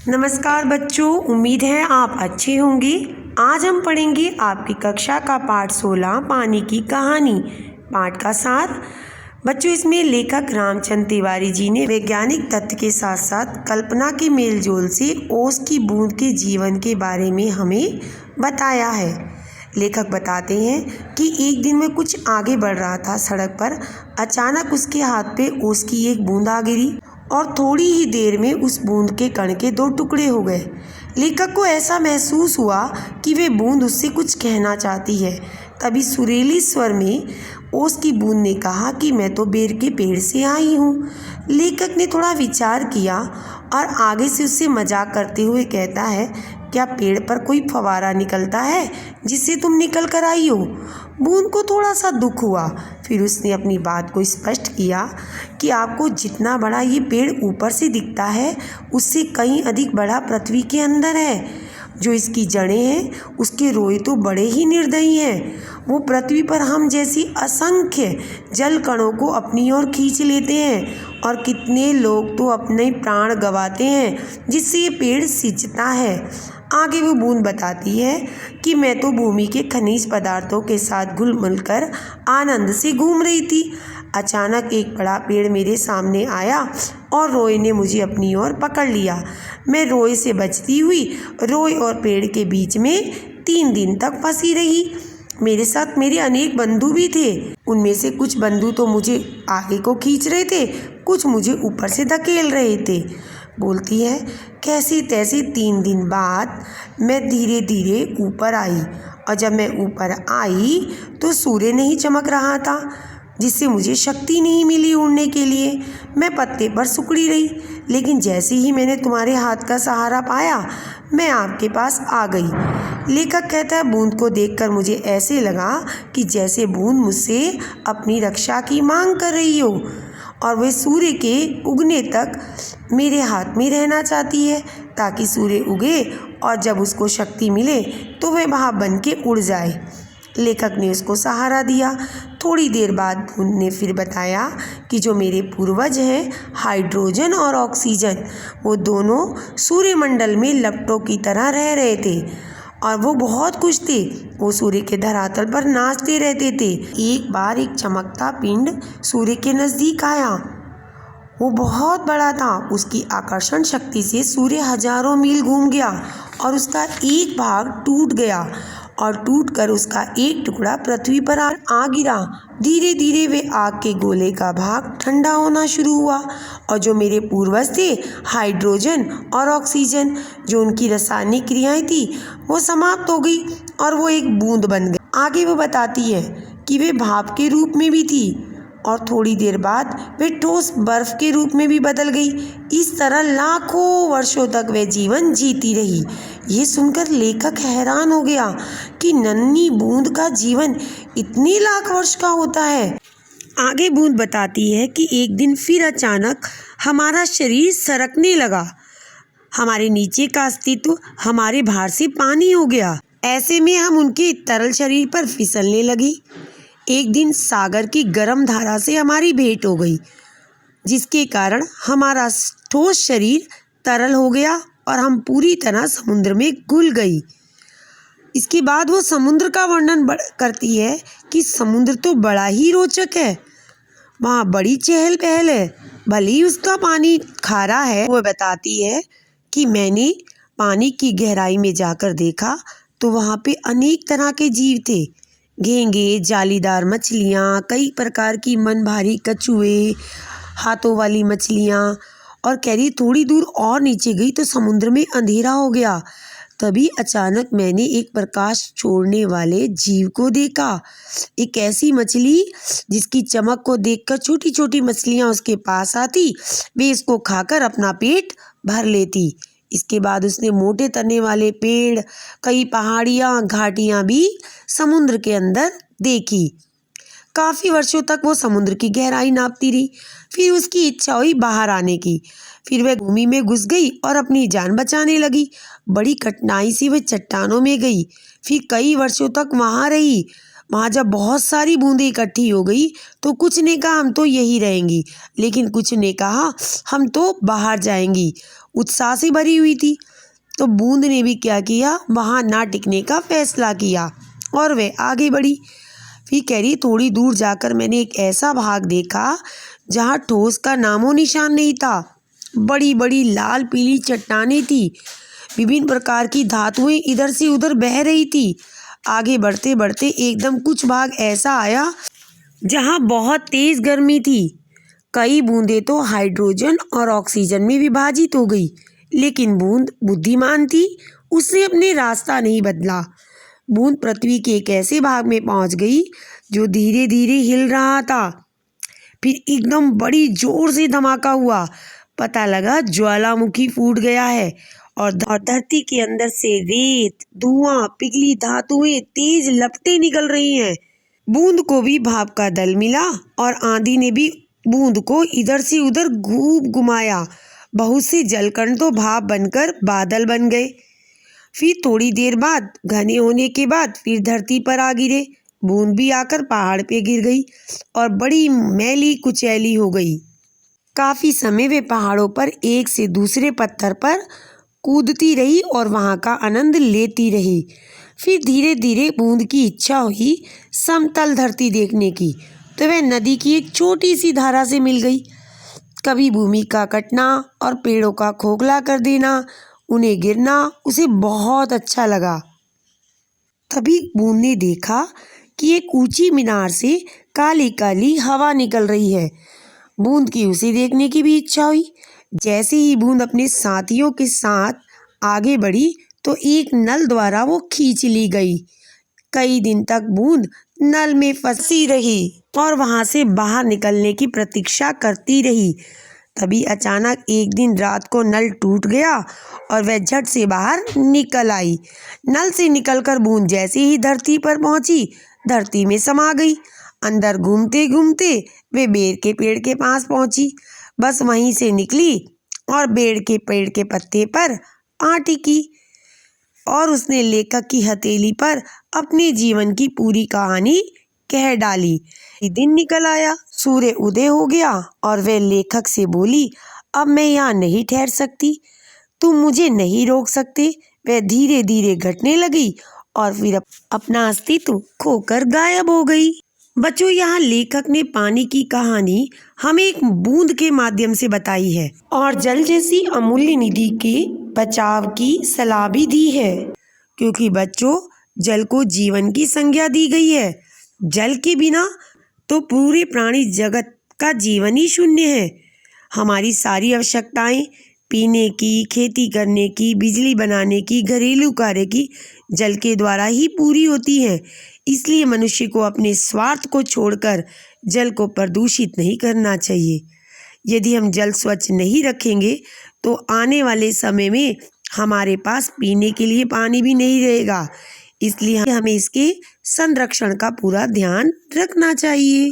नमस्कार बच्चों, उम्मीद है आप अच्छे होंगे। आज हम पढ़ेंगे आपकी कक्षा का पाठ 16 पानी की कहानी। पाठ का सार बच्चों, इसमें लेखक रामचंद्र तिवारी जी ने वैज्ञानिक तथ्य के साथ साथ कल्पना के मेलजोल से ओस की बूंद के जीवन के बारे में हमें बताया है। लेखक बताते हैं कि एक दिन वह कुछ आगे बढ़ रहा था। सड़क पर अचानक उसके हाथ पे ओस की एक बूंद आ गिरी और थोड़ी ही देर में उस बूंद के कण के 2 टुकड़े हो गए। लेखक को ऐसा महसूस हुआ कि वे बूंद उससे कुछ कहना चाहती है। तभी सुरीली स्वर में ओस की बूंद ने कहा कि मैं तो बेर के पेड़ से आई हूँ। लेखक ने थोड़ा विचार किया और आगे से उससे मजाक करते हुए कहता है, क्या पेड़ पर कोई फवारा निकलता है जिससे तुम निकल कर आई हो? बूंद को थोड़ा सा दुख हुआ। फिर उसने अपनी बात को स्पष्ट किया कि आपको जितना बड़ा ये पेड़ ऊपर से दिखता है, उससे कहीं अधिक बड़ा पृथ्वी के अंदर है। जो इसकी जड़ें हैं, उसके रोए तो बड़े ही निर्दयी हैं। वो पृथ्वी पर हम जैसी असंख्य जल कणों को अपनी ओर खींच लेते हैं और कितने लोग तो अपने प्राण गंवाते हैं जिससे ये पेड़ सिंचता है। आगे वो बूंद बताती है कि मैं तो भूमि के खनिज पदार्थों के साथ घुल मिल कर आनंद से घूम रही थी। अचानक एक बड़ा पेड़ मेरे सामने आया और रोए ने मुझे अपनी ओर पकड़ लिया। मैं रोए से बचती हुई रोए और पेड़ के बीच में 3 दिन तक फंसी रही। मेरे साथ मेरे अनेक बंधु भी थे। उनमें से कुछ बंधु तो मुझे आगे को खींच रहे थे, कुछ मुझे ऊपर से धकेल रहे थे। बोलती है, कैसी तैसी 3 दिन बाद मैं धीरे धीरे ऊपर आई और जब मैं ऊपर आई तो सूर्य नहीं चमक रहा था, जिससे मुझे शक्ति नहीं मिली उड़ने के लिए। मैं पत्ते पर सिकुड़ी रही, लेकिन जैसे ही मैंने तुम्हारे हाथ का सहारा पाया, मैं आपके पास आ गई। लेखक कहता है, बूंद को देखकर मुझे ऐसे लगा कि जैसे बूंद मुझसे अपनी रक्षा की मांग कर रही हो और वह सूर्य के उगने तक मेरे हाथ में रहना चाहती है, ताकि सूर्य उगे और जब उसको शक्ति मिले तो वह भाप बन के उड़ जाए। लेखक ने उसको सहारा दिया। थोड़ी देर बाद बूंद ने फिर बताया कि जो मेरे पूर्वज हैं, हाइड्रोजन और ऑक्सीजन, वो दोनों सूर्यमंडल में लपटों की तरह रह रहे थे और वो बहुत खुश थे। वो सूर्य के धरातल पर नाचते रहते थे। एक बार एक चमकता पिंड सूर्य के नज़दीक आया। वो बहुत बड़ा था। उसकी आकर्षण शक्ति से सूर्य हजारों मील घूम गया और उसका एक भाग टूट गया और टूटकर उसका एक टुकड़ा पृथ्वी पर आ गिरा। धीरे धीरे वे आग के गोले का भाग ठंडा होना शुरू हुआ और जो मेरे पूर्वज थे, हाइड्रोजन और ऑक्सीजन, जो उनकी रासायनिक क्रियाएं थी, वो समाप्त हो गई और वो एक बूंद बन गई। आगे वो बताती है कि वे भाप के रूप में भी थी और थोड़ी देर बाद वे ठोस बर्फ के रूप में भी बदल गई। इस तरह लाखों वर्षों तक वे जीवन जीती रही। ये सुनकर लेखक हैरान हो गया कि नन्ही बूंद का जीवन इतने लाख वर्ष का होता है। आगे बूंद बताती है कि एक दिन फिर अचानक हमारा शरीर सरकने लगा। हमारे नीचे का अस्तित्व हमारे भार से पानी हो गया। ऐसे में हम उनके तरल शरीर पर फिसलने लगी। एक दिन सागर की गर्म धारा से हमारी भेंट हो गई, जिसके कारण हमारा ठोस शरीर तरल हो गया और हम पूरी तरह समुद्र में घुल गई। इसके बाद वो समुद्र का वर्णन करती है कि समुद्र तो बड़ा ही रोचक है। वहाँ बड़ी चहल पहल है, भले ही उसका पानी खारा है। वो बताती है कि मैंने पानी की गहराई में जाकर देखा तो वहाँ पे अनेक तरह के जीव थे। घेंगे, जालीदार मछलियाँ, कई प्रकार की मन भारी कछुए, हाथों वाली मछलियाँ। और कह रही थोड़ी दूर और नीचे गई तो समुद्र में अंधेरा हो गया। तभी अचानक मैंने एक प्रकाश छोड़ने वाले जीव को देखा। एक ऐसी मछली जिसकी चमक को देखकर छोटी छोटी मछलियाँ उसके पास आती, वे इसको खाकर अपना पेट भर लेती। इसके बाद उसने मोटे तने वाले पेड़, कई पहाड़ियाँ, घाटियाँ भी समुद्र के अंदर देखी। काफ़ी वर्षों तक वो समुद्र की गहराई नापती रही। फिर उसकी इच्छा हुई बाहर आने की। फिर वह भूमि में घुस गई और अपनी जान बचाने लगी। बड़ी कठिनाई से वह चट्टानों में गई। फिर कई वर्षों तक वहाँ रही। वहाँ जब बहुत सारी बूंदें इकट्ठी हो गई तो कुछ ने कहा हम तो यही रहेंगी, लेकिन कुछ ने कहा हम तो बाहर जाएंगी। उत्साह से भरी हुई थी। तो बूंद ने भी क्या किया, वहाँ ना टिकने का फैसला किया और वह आगे बढ़ी। फिर कह रही थोड़ी दूर जाकर मैंने एक ऐसा भाग देखा जहाँ ठोस का नामो निशान नहीं था। बड़ी बड़ी लाल पीली चट्टानें थी, विभिन्न प्रकार की धातुएं इधर से उधर बह रही थी। आगे बढ़ते बढ़ते एकदम कुछ भाग ऐसा आया जहाँ बहुत तेज गर्मी थी। कई बूंदें तो हाइड्रोजन और ऑक्सीजन में विभाजित हो गई, लेकिन बूंद बुद्धिमान थी, उसने अपने रास्ता नहीं बदला। बूंद पृथ्वी के एक ऐसे भाग में पहुंच गई जो धीरे धीरे हिल रहा था। फिर एकदम बड़ी जोर से धमाका हुआ। पता लगा ज्वालामुखी फूट गया है और धरती के अंदर से रेत, धुआं, पिघली धातुएं, तेज लपटें निकल रही हैं। बूंद को भी भाप का दल मिला और आंधी ने भी बूंद को इधर से उधर घुमाया। बहुत से जलकण तो भाप बनकर बादल बन गए। फिर थोड़ी देर बाद घने होने के बाद फिर धरती पर आ गिरे। बूंद भी आकर पहाड़ पे गिर गई और बड़ी मैली कुचैली हो गई। काफी समय वे पहाड़ों पर एक से दूसरे पत्थर पर कूदती रही और वहां का आनंद लेती रही। फिर धीरे धीरे बूंद की इच्छा हुई समतल धरती देखने की, तो वह नदी की एक छोटी सी धारा से मिल गई। कभी भूमि का कटना और पेड़ों का खोखला कर देना, उन्हें गिरना उसे बहुत अच्छा लगा। तभी बूंद ने देखा कि एक ऊंची मीनार से काली काली हवा निकल रही है। बूंद की उसे देखने की भी इच्छा हुई। जैसे ही बूंद अपने साथियों के साथ आगे बढ़ी तो एक नल द्वारा वो खींच ली गई। कई दिन तक बूंद नल में फंसी रही और वहां से बाहर निकलने की प्रतीक्षा करती रही। तभी अचानक एक दिन रात को नल टूट गया और वह झट से बाहर निकल आई। नल से निकलकर बूंद जैसे ही धरती पर पहुंची, धरती में समा गई। अंदर घूमते घूमते वे बेर के पेड़ के पास पहुंची। बस वहीं से निकली और बेर के पेड़ के पत्ते पर आ टिकी और उसने लेखक की हथेली पर अपने जीवन की पूरी कहानी कह डाली। दिन निकल आया, सूर्य उदय हो गया और वह लेखक से बोली, अब मैं यहाँ नहीं ठहर सकती, तुम मुझे नहीं रोक सकते। वह धीरे धीरे घटने लगी और फिर अपना अस्तित्व खोकर गायब हो गई। बच्चों, यहाँ लेखक ने पानी की कहानी हमें एक बूंद के माध्यम से बताई है और जल जैसी अमूल्य निधि के बचाव की सलाह भी दी है, क्योंकि बच्चों जल को जीवन की संज्ञा दी गई है। जल के बिना तो पूरे प्राणी जगत का जीवन ही शून्य है। हमारी सारी आवश्यकताएं पीने की, खेती करने की, बिजली बनाने की, घरेलू कार्य की जल के द्वारा ही पूरी होती हैं। इसलिए मनुष्य को अपने स्वार्थ को छोड़कर जल को प्रदूषित नहीं करना चाहिए। यदि हम जल स्वच्छ नहीं रखेंगे तो आने वाले समय में हमारे पास पीने के लिए पानी भी नहीं रहेगा। इसलिए हमें इसके संरक्षण का पूरा ध्यान रखना चाहिए।